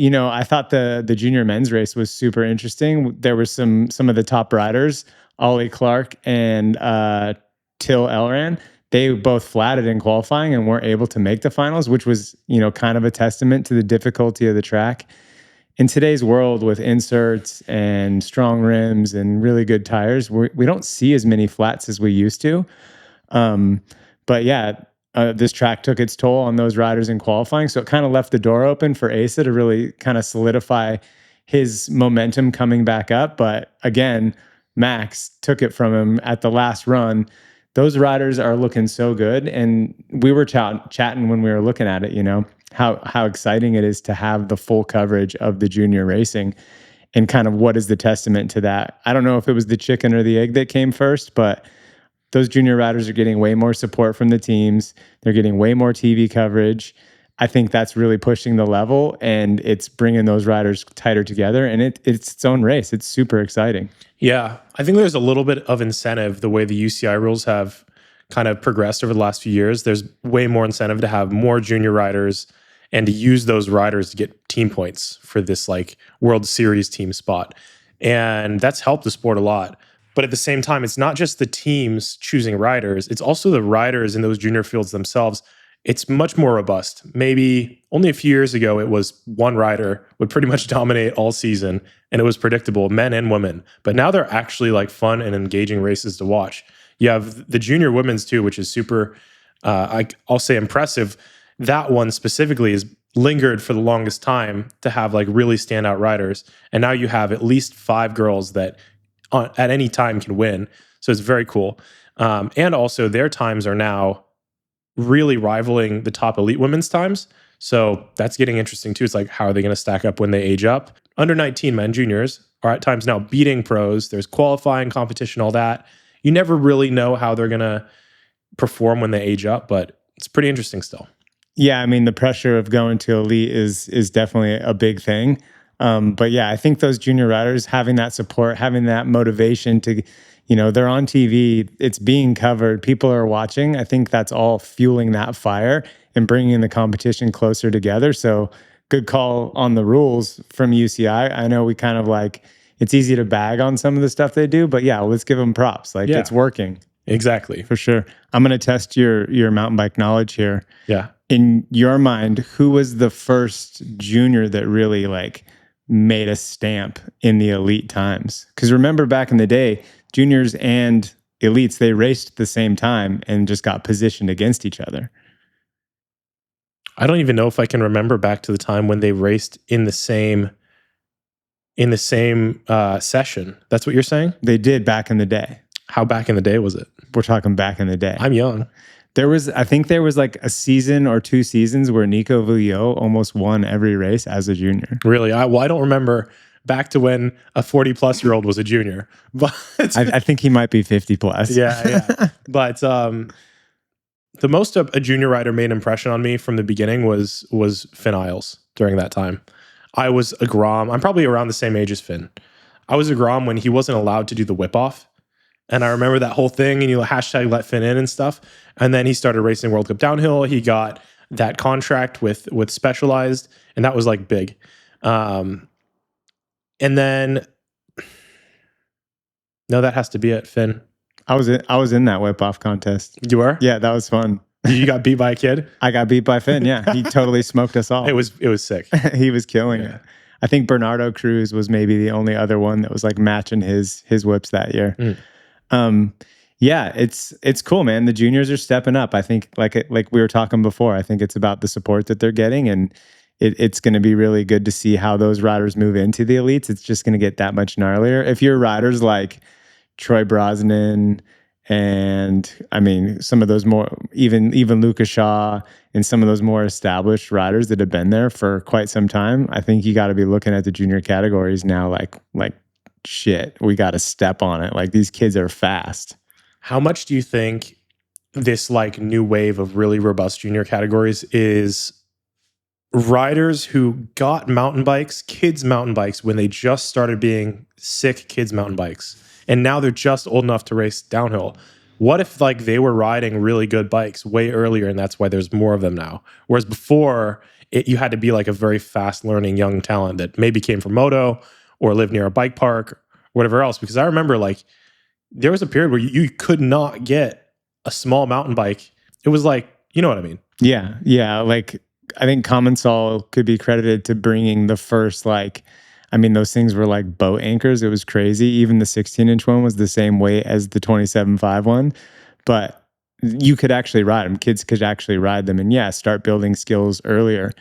I thought the junior men's race was super interesting. There were some of the top riders, Ollie Clark and Till Elran. They both flatted in qualifying and weren't able to make the finals, which was, kind of a testament to the difficulty of the track. In today's world with inserts and strong rims and really good tires, we don't see as many flats as we used to. But yeah, this track took its toll on those riders in qualifying. So it kind of left the door open for Asa to really kind of solidify his momentum coming back up. But again, Max took it from him at the last run. Those riders are looking so good. And we were chatting when we were looking at it, how exciting it is to have the full coverage of the junior racing and kind of what is the testament to that. I don't know if it was the chicken or the egg that came first, but those junior riders are getting way more support from the teams. They're getting way more TV coverage. I think that's really pushing the level, and it's bringing those riders tighter together, and it's its own race. It's super exciting. Yeah, I think there's a little bit of incentive the way the UCI rules have kind of progressed over the last few years. There's way more incentive to have more junior riders and to use those riders to get team points for this like World Series team spot. And that's helped the sport a lot. But at the same time, it's not just the teams choosing riders, it's also the riders in those junior fields themselves. It's much more robust. Maybe only a few years ago, it was one rider would pretty much dominate all season, and it was predictable, men and women. But now they're actually like fun and engaging races to watch. You have the junior women's too, which is super, I'll say impressive. That one specifically is lingered for the longest time to have like really standout riders. And now you have at least 5 girls that at any time can win. So it's very cool. And also their times are now really rivaling the top elite women's times. So that's getting interesting too. It's like, how are they going to stack up when they age up? Under 19 men, juniors, are at times now beating pros. There's qualifying, competition, all that. You never really know how they're going to perform when they age up, but it's pretty interesting still. Yeah, I mean, the pressure of going to elite is definitely a big thing. But yeah, I think those junior riders having that support, having that motivation to, they're on TV, it's being covered, people are watching. I think that's all fueling that fire and bringing the competition closer together. So good call on the rules from UCI. I know we kind of like, it's easy to bag on some of the stuff they do, but yeah, let's give them props. Like it's working. Exactly. For sure. I'm going to test your mountain bike knowledge here. Yeah. In your mind, who was the first junior that really like made a stamp in the elite times? Because remember back in the day, juniors and elites, they raced at the same time and just got positioned against each other. I don't even know if I can remember back to the time when they raced in the same session. That's what you're saying? They did back in the day. How back in the day was it? We're talking back in the day. I'm young. I think there was like a season or 2 seasons where Nico Vuillot almost won every race as a junior. Really? I don't remember back to when a 40-plus-year-old was a junior. But I think he might be 50-plus. Yeah. But the most a junior rider made an impression on me from the beginning was Finn Isles during that time. I was a Grom. I'm probably around the same age as Finn. I was a Grom when he wasn't allowed to do the whip-off. And I remember that whole thing, and hashtag let Finn in and stuff. And then he started racing World Cup downhill. He got that contract with Specialized, and that was like big. And then, no, that has to be it, Finn. I was in that whip-off contest. You were? Yeah, that was fun. You got beat by a kid? I got beat by Finn, yeah. He totally smoked us all. It was sick. He was killing it. I think Bernardo Cruz was maybe the only other one that was like matching his whips that year. Yeah, it's cool, man. The juniors are stepping up. I think like we were talking before, I think it's about the support that they're getting, and it's going to be really good to see how those riders move into the elites. It's just going to get that much gnarlier. If you're riders like Troy Brosnan and I mean some of those more even Lucas Shaw and some of those more established riders that have been there for quite some time, I think you got to be looking at the junior categories now like shit, we got to step on it. Like these kids are fast. How much do you think this like new wave of really robust junior categories is riders who got mountain bikes, kids mountain bikes, when they just started being sick kids mountain bikes, and now they're just old enough to race downhill? What if like they were riding really good bikes way earlier, and that's why there's more of them now? Whereas before you had to be like a very fast learning young talent that maybe came from moto or lived near a bike park or whatever else. Because I remember like there was a period where you could not get a small mountain bike. It was like, you know what I mean? Yeah, yeah. Like I think Commensal could be credited to bringing the first like, I mean, those things were like boat anchors. It was crazy. Even the 16-inch one was the same weight as the 27.5 one, but you could actually ride them. Kids could actually ride them, and yeah, start building skills earlier.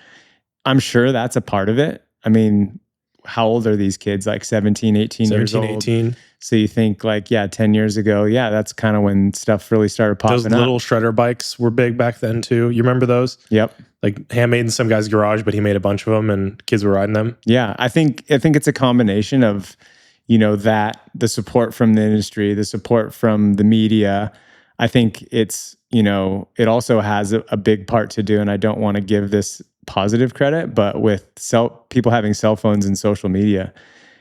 I'm sure that's a part of it. I mean, how old are these kids? Like 17, 18 years 17, old. 18. So you think like, yeah, 10 years ago, yeah, that's kind of when stuff really started popping Those up. little shredder bikes were big back then too. You remember those? Yep. Like handmade in some guy's garage, but he made a bunch of them and kids were riding them. Yeah, I think it's a combination of, that the support from the industry, the support from the media. I think it's, it also has a big part to do, and I don't want to give this positive credit, but with people having cell phones and social media,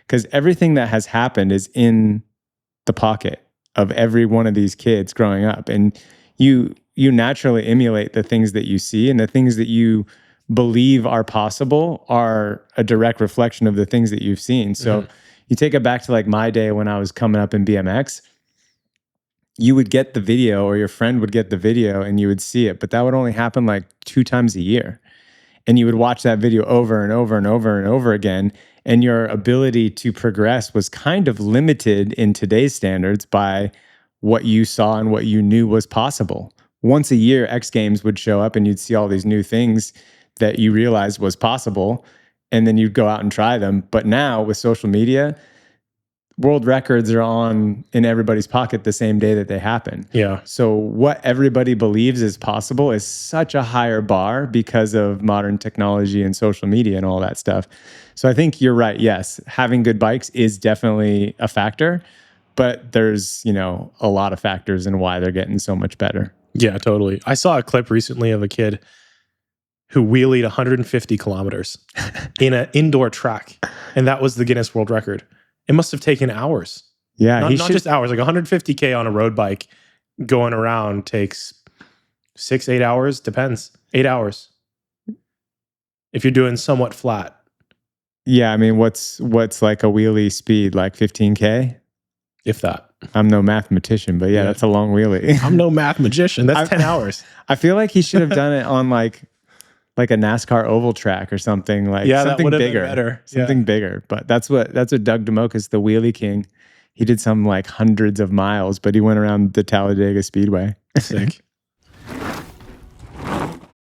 because everything that has happened is in the pocket of every one of these kids growing up, and you naturally emulate the things that you see, and the things that you believe are possible are a direct reflection of the things that you've seen. So you take it back to like my day when I was coming up in BMX, you would get the video, or your friend would get the video and you would see it, but that would only happen like 2 times a year. And you would watch that video over and over and over and over again. And your ability to progress was kind of limited in today's standards by what you saw and what you knew was possible. Once a year, X Games would show up and you'd see all these new things that you realized was possible. And then you'd go out and try them. But now with social media, world records are on in everybody's pocket the same day that they happen. Yeah. So what everybody believes is possible is such a higher bar because of modern technology and social media and all that stuff. So I think you're right. Yes, having good bikes is definitely a factor, but there's, a lot of factors in why they're getting so much better. Yeah, totally. I saw a clip recently of a kid who wheelied 150 kilometers in an indoor track, and that was the Guinness World Record. It must have taken hours. Yeah, not just hours. Like 150K on a road bike going around takes 6-8 hours. Depends. 8 hours. If you're doing somewhat flat. Yeah, I mean, what's like a wheelie speed? Like 15K? If that. I'm no mathematician, but yeah, that's a long wheelie. I'm no math magician. That's 10 hours. I feel like he should have done it on like a NASCAR oval track or something, like something bigger. Better. Something bigger. But that's what Doug DeMocha's the wheelie king. He did some like hundreds of miles, but he went around the Talladega Speedway. Sick.